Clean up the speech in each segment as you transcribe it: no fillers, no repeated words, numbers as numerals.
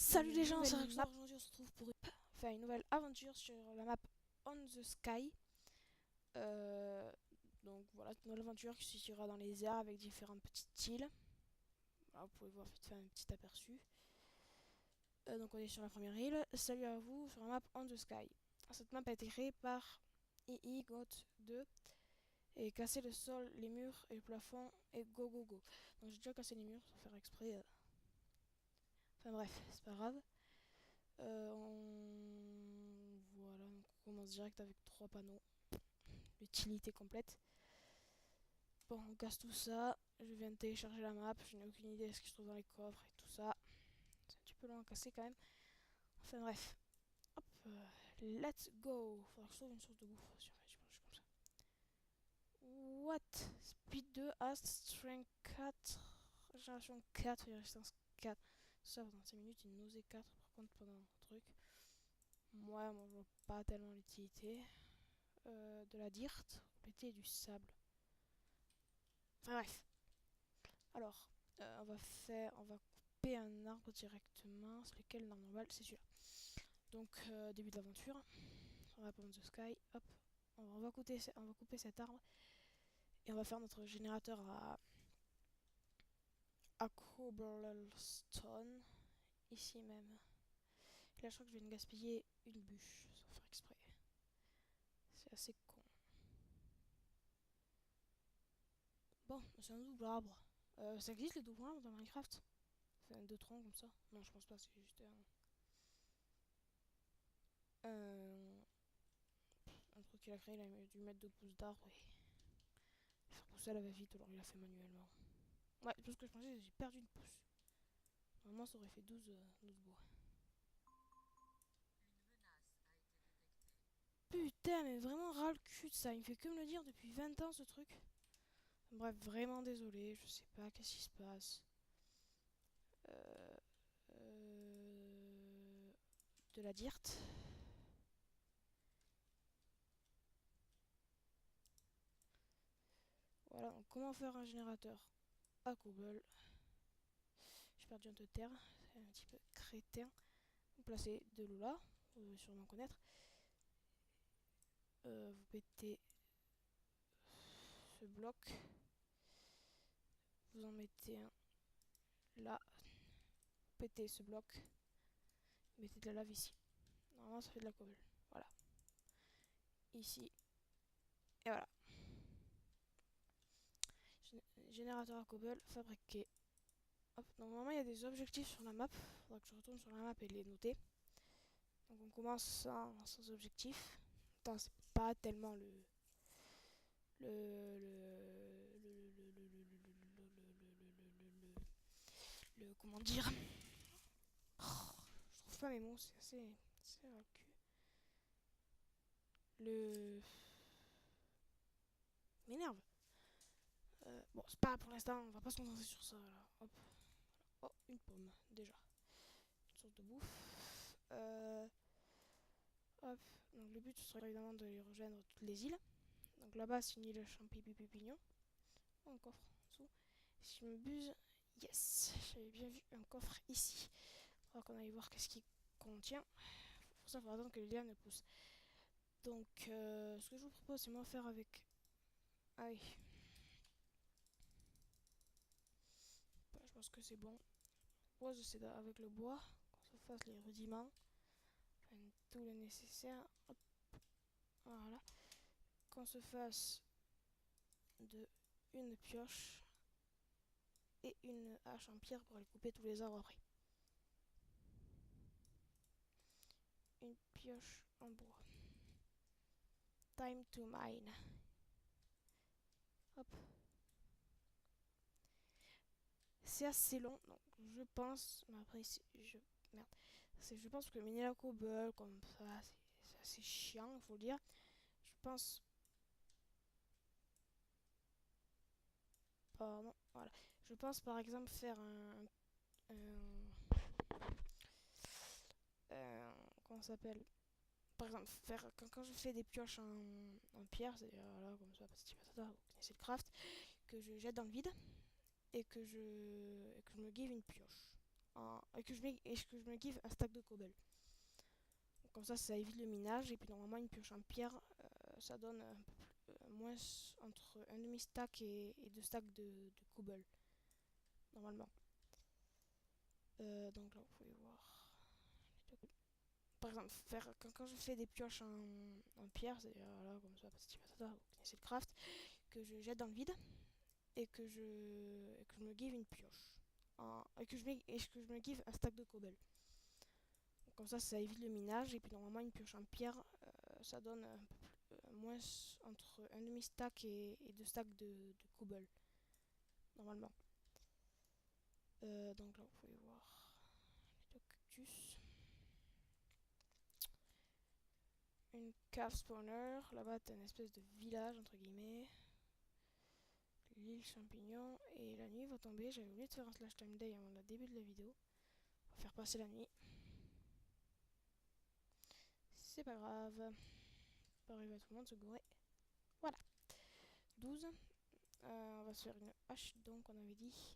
Salut les gens, c'est Nouvelle Rockstar. map. Aujourd'hui on se retrouve pour faire une nouvelle aventure sur la map On the Sky. Euh, donc voilà, une nouvelle aventure qui se situera dans les airs avec différentes petites îles. Voilà, vous pouvez voir vite fait un petit aperçu. Donc on est sur la première île. Salut à vous sur la map On the Sky. Cette map a été créée par II-GOT2 et casser le sol, les murs et le plafond et go go go. Donc j'ai déjà cassé les murs sans faire exprès. Enfin bref, c'est pas grave. Voilà, donc on commence direct avec 3 panneaux. L'utilité complète. Bon, on casse tout ça. Je viens de télécharger la map. Je n'ai aucune idée de ce qui se trouve dans les coffres et tout ça. C'est un petit peu long à casser quand même. Enfin bref. Hop, let's go. Faudra que je trouve une source de bouffe. Je pense que je suis comme ça. What? Speed 2, Ast, Strength 4, Génération 4, Résistance 4. Ça pendant 5 minutes, une nausée 4 par contre pendant un truc. Moi je vois pas tellement l'utilité. De la dirt, compléter du sable. Enfin bref. Alors, on va couper un arbre directement. C'est lequel l'arbre normal? C'est celui-là. Donc, début de l'aventure. On va prendre the sky. Hop. On va couper cet arbre. Et on va faire notre générateur à cobblestone. Ici même. Et là, je crois que je viens de gaspiller une bûche, sans faire exprès. C'est assez con. Bon, c'est un double arbre. Ça existe les doubles arbres dans Minecraft? Enfin, deux troncs comme ça? Non, je pense pas, c'est juste un truc qu'il a créé, il a dû mettre 2 pouces d'arbre et faire pousser à la va-vite, alors il a fait manuellement. Ouais, tout ce que je pensais, j'ai perdu une pouce. Normalement, ça aurait fait 12 bois. Putain, mais vraiment ras le cul de ça, il me fait que me le dire depuis 20 ans ce truc. Bref, vraiment désolé, je sais pas qu'est-ce qui se passe. Euh, euh, de la dirt. Voilà, donc comment faire un générateur à cobble. J'ai perdu un peu de terre, c'est un petit peu crétin. Vous placez de l'eau là, vous devez sûrement connaître. Vous mettez ce bloc, vous en mettez un là, vous pétez ce bloc, vous mettez de la lave ici. Normalement ça fait de la cobble. Voilà. Ici. Et voilà. Générateur à cobble fabriqué. Hop. Normalement il y a des objectifs sur la map. Il faudra que je retourne sur la map et les noter. Donc on commence sans objectif. Putain, c'est pas tellement le comment dire, je trouve pas mes mots, c'est assez un cul. Le m'énerve. Bon, c'est pas pour l'instant, on va pas se concentrer sur ça là. Hop. Oh, une pomme déjà. Une sorte de bouffe. Hop. Donc le but ce serait évidemment de les rejoindre toutes les îles. Donc là-bas c'est une île champignon. Oh, un coffre en dessous. Si je me buse, yes, j'avais bien vu un coffre ici. Faudra qu'on aille voir qu'est-ce qu'il contient. Pour ça, il faudra attendre que les lianes poussent. Donc, ce que je vous propose, c'est moi faire avec. Ah oui, bah, je pense que c'est bon. Moi, c'est avec le bois qu'on se fasse les rudiments. Enfin, tout le nécessaire. Hop, voilà. Qu'on se fasse de une pioche et une hache en pierre pour aller couper tous les arbres après. Une pioche en bois. Time to mine. Hop. C'est assez long, donc je pense. Mais après, merde. Je pense que miner la cobble comme ça, c'est assez chiant, il faut le dire. Je pense. Pardon, voilà. Je pense par exemple faire comment ça s'appelle? Par exemple, faire quand je fais des pioches en pierre, c'est voilà, comme ça, petit patata, vous connaissez le craft, que je jette dans le vide et que je me give une pioche et que je me give un stack de cobble. Comme ça évite le minage. Et puis normalement, une pioche en pierre, ça donne un peu moins entre un demi-stack et deux stacks de cobble, normalement. Donc là, vous pouvez voir. Par exemple, quand je fais des pioches en pierre, c'est-à-dire là, comme ça, patati patata, vous connaissez le craft, que je jette dans le vide et que je me give une pioche. Et que je me give un stack de cobble. Comme ça évite le minage. Et puis normalement, une pioche en pierre, ça donne un peu moins entre un demi-stack et deux stacks de cobble, normalement. Donc là, vous pouvez voir les deux cactus. Une cave spawner. Là-bas, t'as une espèce de village, entre guillemets. L'île champignon. Et la nuit va tomber. J'avais oublié de faire un slash time day avant le début de la vidéo. On va faire passer la nuit. C'est pas grave. Pas arriver à tout le monde se gourer. Voilà. 12. On va se faire une hache, donc on avait dit.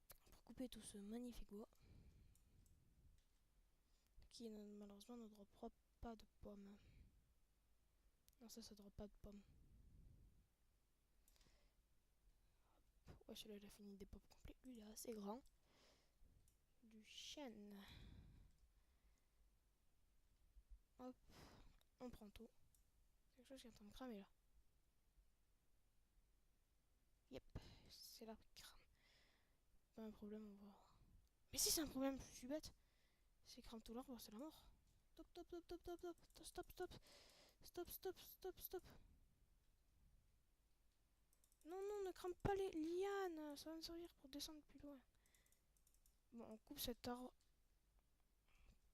Pour couper tout ce magnifique bois. Qui malheureusement ne droppera pas de pommes. Non, ça drop pas de pommes. Ouais, celui-là, il a fini des pommes complets. Lui, il est assez grand. Du chêne. Hop, on prend tout. Quelque chose qui est en train de cramer là. Yep, c'est là qui crame. Pas un problème, on va. Mais si c'est un problème, je suis bête. C'est crame tout l'arbre, c'est la mort. Stop, stop, stop, stop, stop, stop, stop, stop, stop, stop, stop, stop. Non, non, ne crame pas les lianes, ça va me servir pour descendre plus loin. Bon, on coupe cet arbre.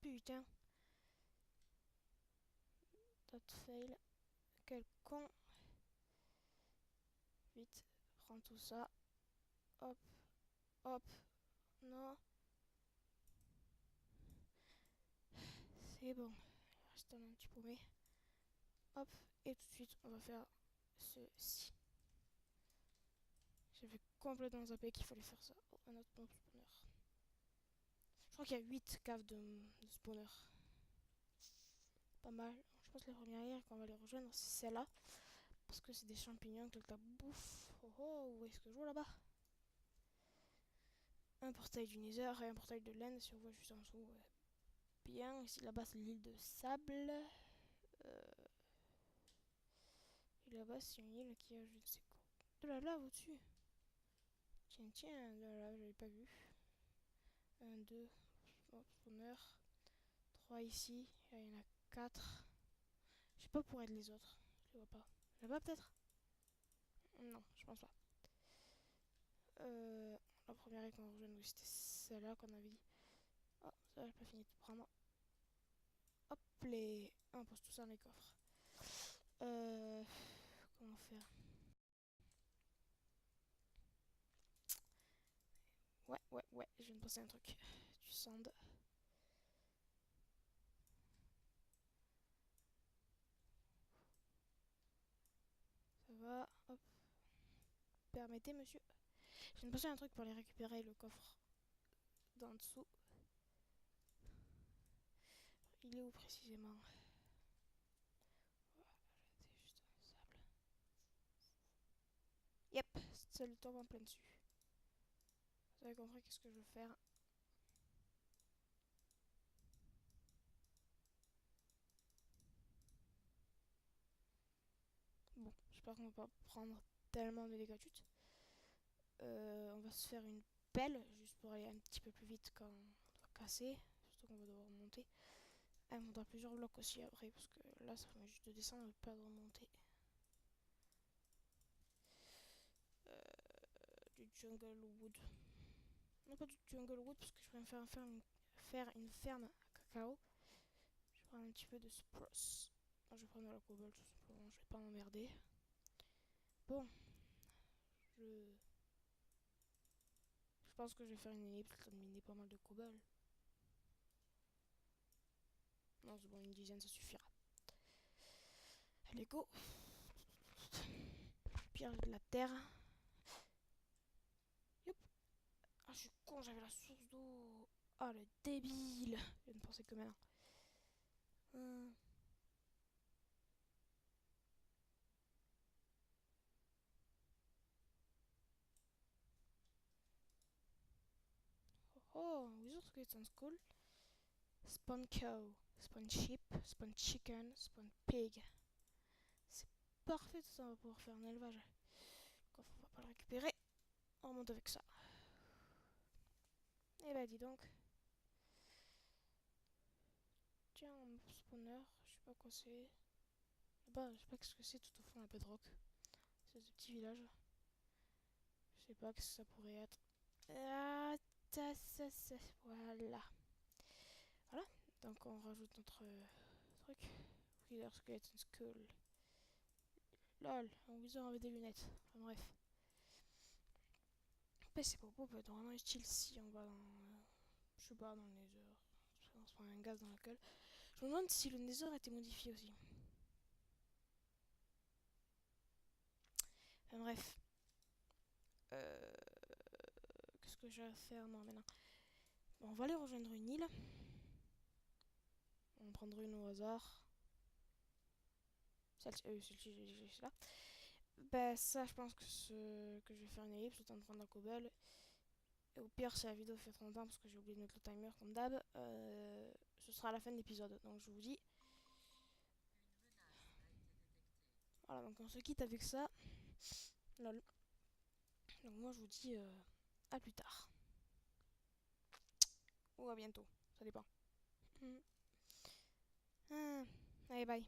Putain. That fail. Quel con. Vite, prends tout ça. Hop, hop. Non. C'est bon. Il reste un petit paumé. Hop, et tout de suite, on va faire ceci. J'avais complètement zappé qu'il fallait faire ça. Oh, un autre pompe spawner. Je crois qu'il y a 8 caves de spawner. Pas mal. Je pense que la première qu'on va les rejoindre, c'est celle-là. Parce que c'est des champignons que la bouffe. Oh oh, où est-ce que je vois là-bas? Un portail du Nether et un portail de laine, si on voit juste en dessous. Ouais. Bien, ici là-bas c'est l'île de sable. Et là-bas c'est une île qui a je ne sais quoi. De la lave au-dessus. Tiens, tiens, de la lave, j'avais pas vu. 1, 2, hop, spawner. 3 ici, là il y en a 4. Je sais pas pour être les autres. Je les vois pas. Là-bas peut-être? Non, je pense pas. La première qu'on rejoint, c'était celle-là qu'on avait dit. Oh, ça j'ai pas fini de prendre. Hop, les. Ah, on pose tout ça dans les coffres. Comment faire? Ouais, je viens de penser à un truc. Du sand. Ça va, hop. Permettez, monsieur. Je viens de penser à un truc pour aller récupérer le coffre d'en dessous. Il est où précisément? Voilà, j'étais juste dans le sable. Yep, ça lui tombe en plein dessus. Vous avez compris qu'est-ce que je veux faire? Bon, j'espère qu'on va pas prendre tellement de dégâts chute. On va se faire une pelle, juste pour aller un petit peu plus vite quand on doit casser. Surtout qu'on va devoir monter. Ah, on faudra plusieurs blocs aussi après, parce que là, ça permet juste de descendre et pas de remonter. Du jungle wood. Non, pas du jungle wood, parce que je vais faire une ferme à cacao. Je vais prendre un petit peu de spruce. Non, je vais prendre de la cobble, tout simplement. Je vais pas m'emmerder. Bon, je pense que je vais faire une ellipse, ça me miner pas mal de cobble. Non, c'est bon, une dizaine, ça suffira. Allez, go. Pire de la terre. Youp. Ah, je suis con, j'avais la source d'eau. Ah, le débile. Je ne pensais que maintenant. Hum. Oh, Wizard Skeleton School. Spawn cow, spawn sheep, spawn chicken, spawn pig. C'est parfait tout ça, on va pouvoir faire un élevage. Le coffre, on va pas le récupérer. On remonte avec ça. Et bah dis donc. Tiens, un spawner, je sais pas quoi c'est. Là-bas, je sais pas ce que c'est tout au fond, la bedrock. C'est ce petit village. Je sais pas ce que ça pourrait être. Ah, ça. Voilà. Voilà. Donc on rajoute notre truc. Wither Skeleton Skull. Lol, un Wither avec des lunettes. Enfin bref. Mais c'est pas beau, peut être vraiment utile si on va dans. Je sais pas, dans le Nether. On se prend un gaz dans la gueule. Je me demande si le Nether a été modifié aussi. Enfin bref. Euh, Qu'est-ce que j'ai à faire? Non, mais non. Bon, on va aller rejoindre une île. On prendra une au hasard. Celle-ci, là. Bah, ça, je pense que je vais faire une ellipse, le temps de prendre la cobble. Et au pire, si la vidéo fait trop longtemps, parce que j'ai oublié de mettre le timer comme d'hab, ce sera à la fin de l'épisode. Donc je vous dis. Voilà, donc on se quitte avec ça. Lol. Donc moi, je vous dis à plus tard. Ou à bientôt. Ça dépend. Mm. Ah, allez, bye.